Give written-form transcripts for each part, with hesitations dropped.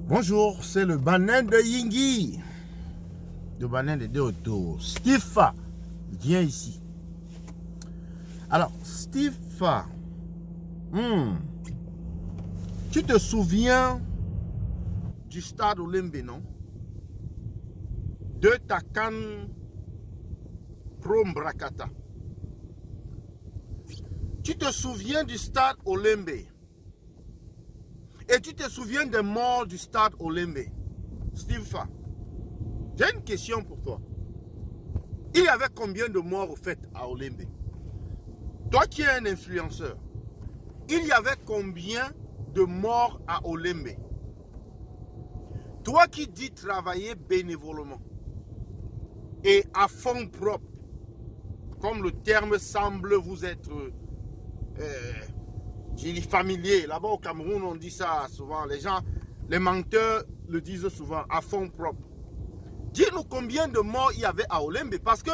Bonjour, c'est le Banin de Yingui. Le Banin de Deoto. Steve, viens ici. Alors, Steve, tu te souviens du stade Olembe, non? De ta canne Prombrakata. Tu te souviens du stade Olembe. Et tu te souviens des morts du stade Olembe. Steve, j'ai une question pour toi. Il y avait combien de morts au fait à Olembe? Toi qui es un influenceur, il y avait combien de morts à Olembe? Toi qui dis travailler bénévolement et à fond propre, comme le terme semble vous être familier. Là-bas au Cameroun, on dit ça souvent. Les gens, les menteurs le disent souvent, à fond propre. Dis-nous combien de morts il y avait à Olembe, parce que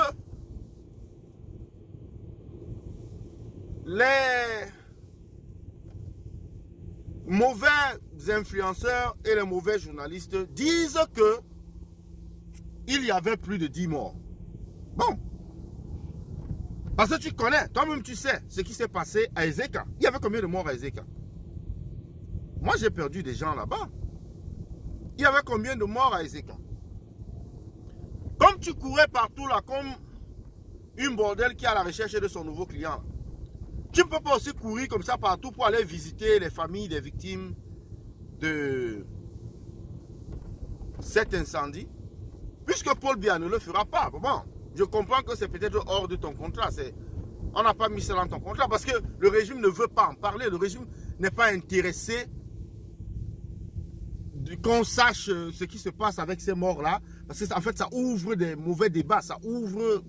les mauvais influenceurs et les mauvais journalistes disent que il y avait plus de 10 morts. Bon. Parce que tu connais, toi-même tu sais ce qui s'est passé à Ezeka. Il y avait combien de morts à Ezeka? Moi j'ai perdu des gens là-bas. Il y avait combien de morts à Ezeka? Comme tu courais partout là, comme une bordel qui est à la recherche de son nouveau client. Tu ne peux pas aussi courir comme ça partout pour aller visiter les familles des victimes de cet incendie. Puisque Paul Biya ne le fera pas. Bon, je comprends que c'est peut-être hors de ton contrat. On n'a pas mis cela dans ton contrat parce que le régime ne veut pas en parler. Le régime n'est pas intéressé qu'on sache ce qui se passe avec ces morts-là. Parce que en fait, ça ouvre des mauvais débats. Ça ouvre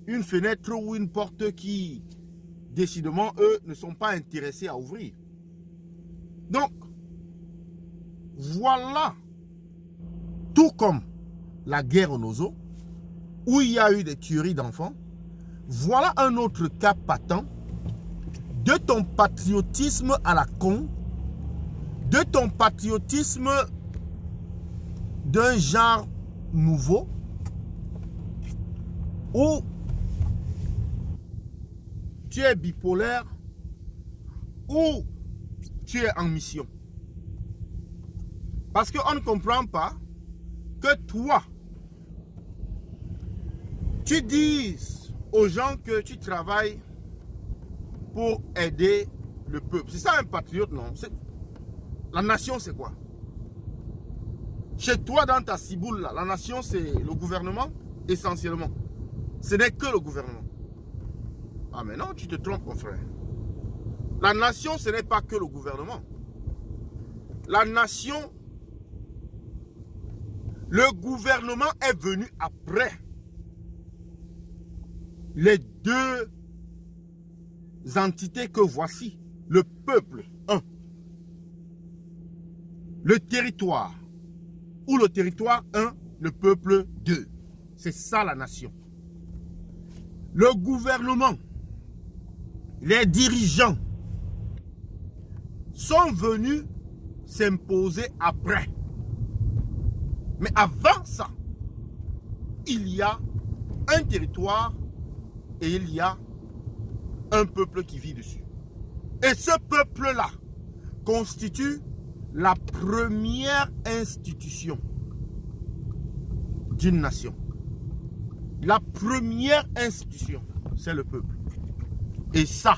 une fenêtre ou une porte qui, décidément, eux, ne sont pas intéressés à ouvrir. Donc, voilà. Tout comme la guerre au Nozo, où il y a eu des tueries d'enfants, voilà un autre cas patent de ton patriotisme à la con, de ton patriotisme d'un genre nouveau, où tu es bipolaire, ou tu es en mission. Parce qu'on ne comprend pas que toi, tu dises aux gens que tu travailles pour aider le peuple. C'est ça un patriote, non? La nation, c'est quoi? Chez toi, dans ta ciboule, là, la nation, c'est le gouvernement, essentiellement. Ce n'est que le gouvernement. Ah, mais non, tu te trompes, mon frère. La nation, ce n'est pas que le gouvernement. La nation, le gouvernement est venu après. Les deux entités que voici, le peuple, 1. Le territoire, ou le territoire, 1, le peuple, 2. C'est ça la nation. Le gouvernement, les dirigeants sont venus s'imposer après. Mais avant ça, il y a un territoire et il y a un peuple qui vit dessus. Et ce peuple-là constitue la première institution d'une nation. La première institution, c'est le peuple. Et ça,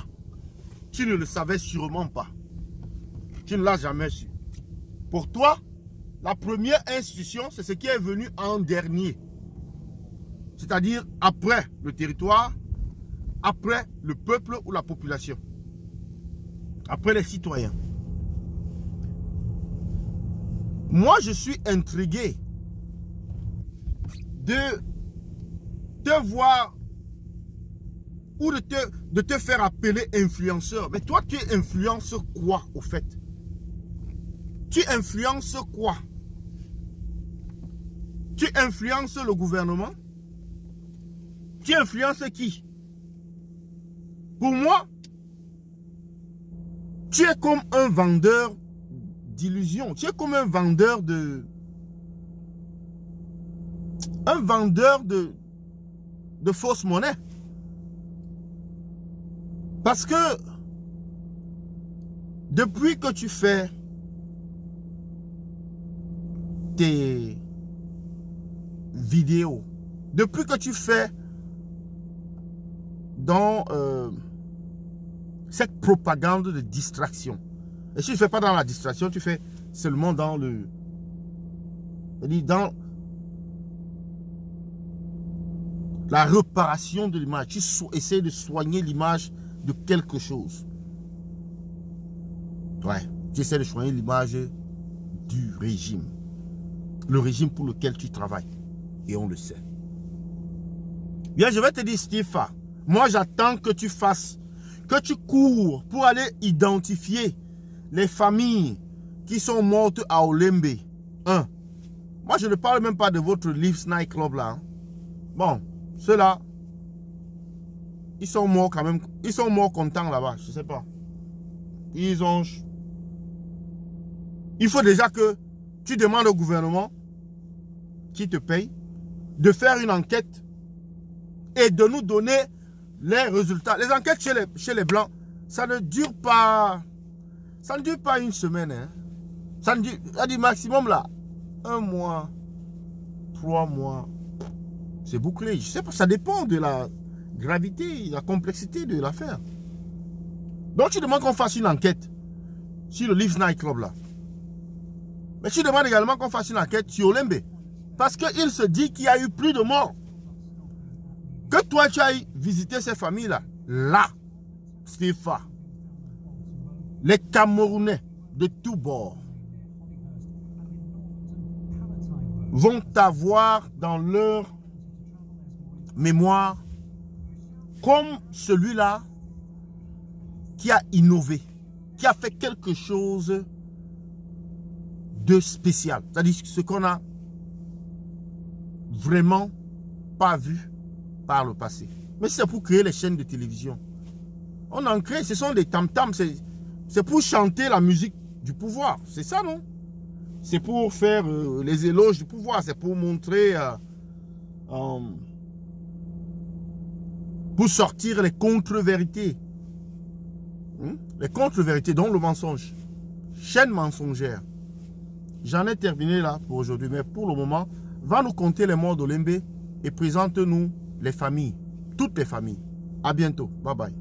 tu ne le savais sûrement pas. Tu ne l'as jamais su. Pour toi, la première institution, c'est ce qui est venu en dernier. C'est-à-dire après le territoire, après le peuple ou la population. Après les citoyens. Moi, je suis intrigué de te voir ou de te faire appeler influenceur. Mais toi, tu influences quoi au fait? Tu influences quoi? Tu influences le gouvernement? Tu influences qui? Pour moi, tu es comme un vendeur d'illusions. Tu es comme un vendeur de... Un vendeur de fausses monnaies. Parce que depuis que tu fais tes vidéos, depuis que tu fais dans cette propagande de distraction, et si tu ne fais pas dans la distraction, tu fais seulement dans le... dans la réparation de l'image. Tu essaies de soigner l'image de quelque chose. Ouais, tu essaies de soigner l'image du régime. Le régime pour lequel tu travailles. Et on le sait. Bien, je vais te dire, Stifa, moi j'attends que tu fasses, que tu cours pour aller identifier les familles qui sont mortes à Olembe. Moi je ne parle même pas de votre Leafs Night Club là. Hein. Bon, ceux-là, ils sont morts quand même. Ils sont morts contents là-bas, je ne sais pas. Il faut déjà que tu demandes au gouvernement qui te paye de faire une enquête et de nous donner les résultats. Les enquêtes chez les Blancs, ça ne dure pas une semaine. Hein. Ça dit maximum là, 1 mois, 3 mois. C'est bouclé. Je sais pas, ça dépend de la gravité, la complexité de l'affaire. Donc tu demandes qu'on fasse une enquête sur le Leafs Night Club là. Mais tu demandes également qu'on fasse une enquête sur Olembe. Parce qu'il se dit qu'il y a eu plus de morts. Que toi tu ailles visiter ces familles là. Là, Stifa, les Camerounais de tous bords vont avoir dans leur mémoire comme celui-là qui a innové, qui a fait quelque chose de spécial. C'est-à-dire ce qu'on a vraiment pas vu par le passé. Mais c'est pour créer les chaînes de télévision. On en crée, ce sont des tam-tams, c'est pour chanter la musique du pouvoir. C'est ça, non? C'est pour faire les éloges du pouvoir, c'est pour montrer, pour sortir les contre-vérités. Les contre-vérités, dont le mensonge. Chaîne mensongère. J'en ai terminé là pour aujourd'hui, mais pour le moment, va nous compter les morts d'Olembe et présente-nous les familles, toutes les familles. À bientôt. Bye bye.